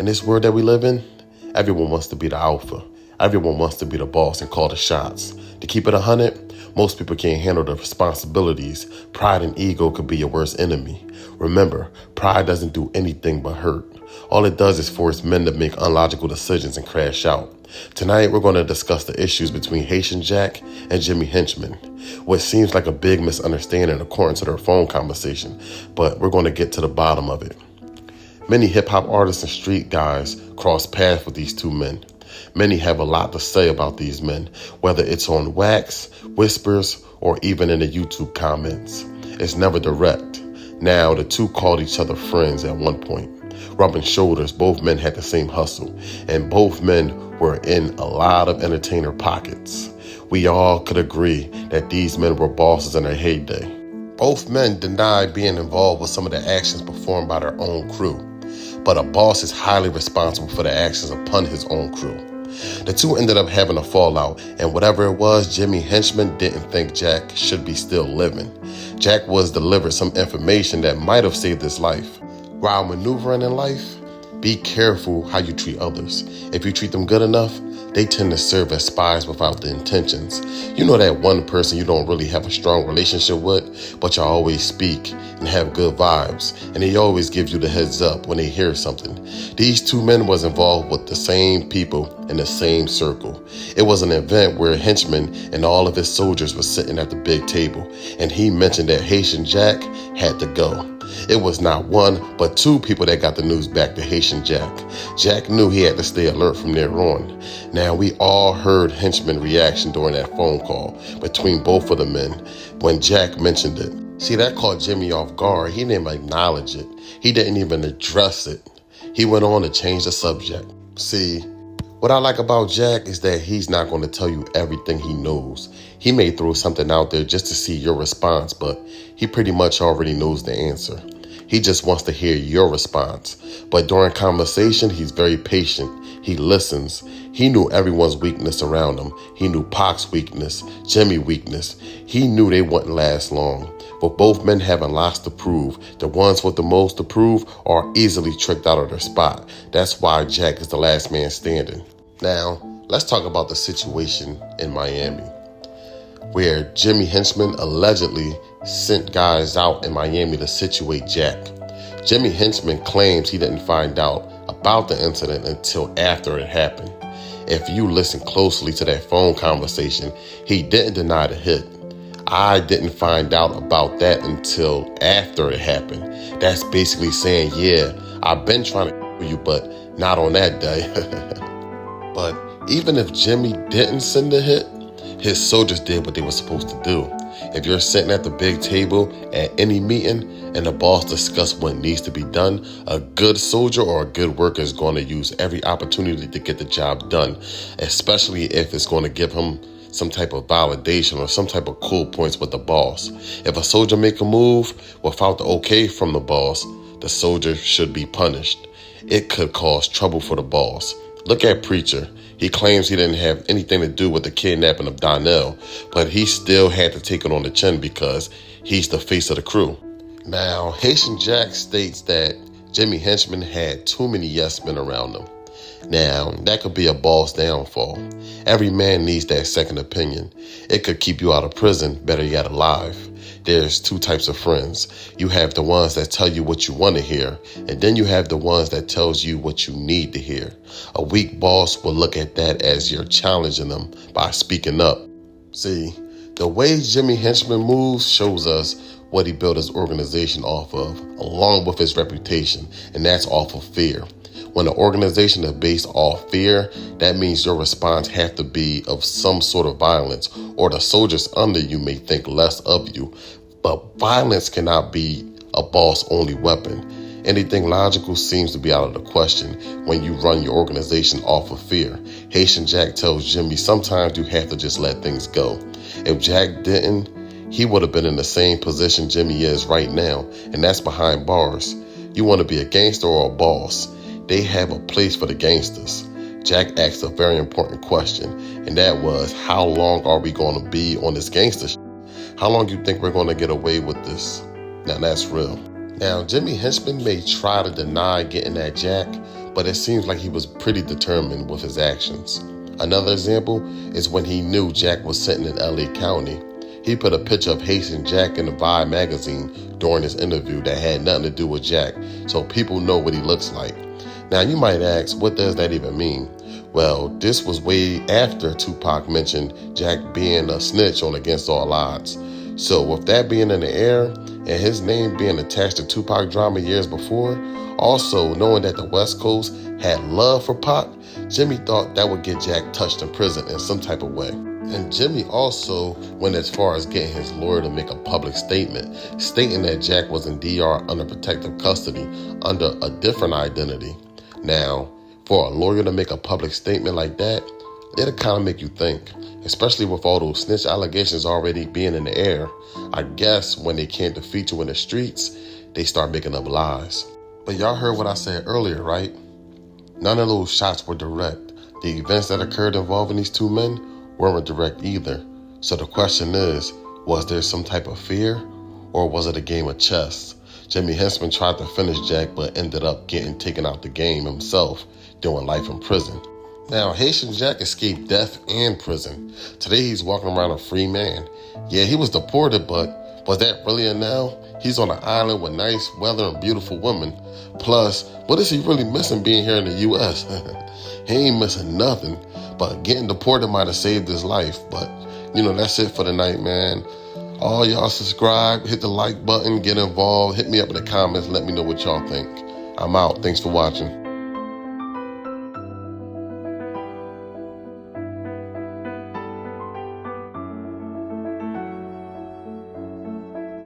In this world that we live in, everyone wants to be the alpha. Everyone wants to be the boss and call the shots. To keep it 100, most people can't handle the responsibilities. Pride and ego could be your worst enemy. Remember, pride doesn't do anything but hurt. All it does is force men to make illogical decisions and crash out. Tonight, we're going to discuss the issues between Haitian Jack and Jimmy Henchman. What seems like a big misunderstanding according to their phone conversation, but we're going to get to the bottom of it. Many hip-hop artists and street guys cross paths with these two men. Many have a lot to say about these men, whether it's on wax, whispers, or even in the YouTube comments. It's never direct. Now, the two called each other friends at one point. Rubbing shoulders, both men had the same hustle, and both men were in a lot of entertainer pockets. We all could agree that these men were bosses in their heyday. Both men denied being involved with some of the actions performed by their own crew, but a boss is highly responsible for the actions upon his own crew. The two ended up having a fallout, and whatever it was, Jimmy Henchman didn't think Jack should be still living. Jack was delivered some information that might have saved his life. While maneuvering in life, be careful how you treat others. If you treat them good enough, they tend to serve as spies without the intentions. You know that one person you don't really have a strong relationship with, but you always speak and have good vibes, and they always give you the heads up when they hear something. These two men was involved with the same people in the same circle. It was an event where Henchman and all of his soldiers were sitting at the big table, and he mentioned that Haitian Jack had to go. It was not one, but two people that got the news back to Haitian Jack. Jack knew he had to stay alert from there on. Now, we all heard Henchman's reaction during that phone call between both of the men when Jack mentioned it. See, that caught Jimmy off guard. He didn't acknowledge it. He didn't even address it. He went on to change the subject. See, what I like about Jack is that he's not going to tell you everything he knows. He may throw something out there just to see your response, but he pretty much already knows the answer. He just wants to hear your response. But during conversation, he's very patient. He listens. He knew everyone's weakness around him. He knew Pac's weakness, Jimmy's weakness. He knew they wouldn't last long. But both men having lots to prove. The ones with the most to prove are easily tricked out of their spot. That's why Jack is the last man standing. Now, let's talk about the situation in Miami, where Jimmy Henchman allegedly sent guys out in Miami to situate Jack. Jimmy Henchman claims he didn't find out about the incident until after it happened. If you listen closely to that phone conversation, he didn't deny the hit. I didn't find out about that until after it happened. That's basically saying, yeah, I've been trying to you, but not on that day. But even if Jimmy didn't send the hit, his soldiers did what they were supposed to do. If you're sitting at the big table at any meeting and the boss discusses what needs to be done, a good soldier or a good worker is going to use every opportunity to get the job done, especially if it's going to give him some type of validation or some type of cool points with the boss. If a soldier make a move without the okay from the boss, the soldier should be punished. It could cause trouble for the boss. Look at Preacher. He claims he didn't have anything to do with the kidnapping of Donnell, but he still had to take it on the chin because he's the face of the crew. Now, Haitian Jack states that Jimmy Henchman had too many yes men around him. Now, that could be a boss downfall. Every man needs that second opinion. It could keep you out of prison, better yet alive. There's two types of friends. You have the ones that tell you what you want to hear, and then you have the ones that tells you what you need to hear. A weak boss will look at that as you're challenging them by speaking up. See, the way Jimmy Henchman moves shows us what he built his organization off of, along with his reputation, and that's off of fear. When an organization is based off fear, that means your response has to be of some sort of violence, or the soldiers under you may think less of you. But violence cannot be a boss-only weapon. Anything logical seems to be out of the question when you run your organization off of fear. Haitian Jack tells Jimmy sometimes you have to just let things go. If Jack didn't, he would have been in the same position Jimmy is right now, and that's behind bars. You want to be a gangster or a boss? They have a place for the gangsters. Jack asked a very important question, and that was, how long are we going to be on this gangster shit? How long do you think we're going to get away with this? Now, that's real. Now, Jimmy Henchman may try to deny getting at Jack, but it seems like he was pretty determined with his actions. Another example is when he knew Jack was sitting in LA County. He put a picture of Haitian Jack in the Vibe magazine during his interview that had nothing to do with Jack, so people know what he looks like. Now you might ask, what does that even mean? Well, this was way after Tupac mentioned Jack being a snitch on Against All Odds. So with that being in the air and his name being attached to Tupac drama years before, also knowing that the West Coast had love for Pac, Jimmy thought that would get Jack touched in prison in some type of way. And Jimmy also went as far as getting his lawyer to make a public statement stating that Jack was in DR under protective custody under a different identity. Now, for a lawyer to make a public statement like that, it'll kind of make you think, especially with all those snitch allegations already being in the air. I guess when they can't defeat you in the streets, they start making up lies. But y'all heard what I said earlier, right? None of those shots were direct. The events that occurred involving these two men weren't direct either. So the question is, was there some type of fear, or was it a game of chess? Jimmy Henchman tried to finish Jack, but ended up getting taken out the game himself, doing life in prison. Now, Haitian Jack escaped death and prison. Today, he's walking around a free man. Yeah, he was deported, but was that really a now? He's on an island with nice weather and beautiful women. Plus, what is he really missing being here in the U.S.? He ain't missing nothing, but getting deported might have saved his life. But, that's it for the night, man. All y'all subscribe, hit the like button, get involved, hit me up in the comments, let me know what y'all think. I'm out. Thanks for watching.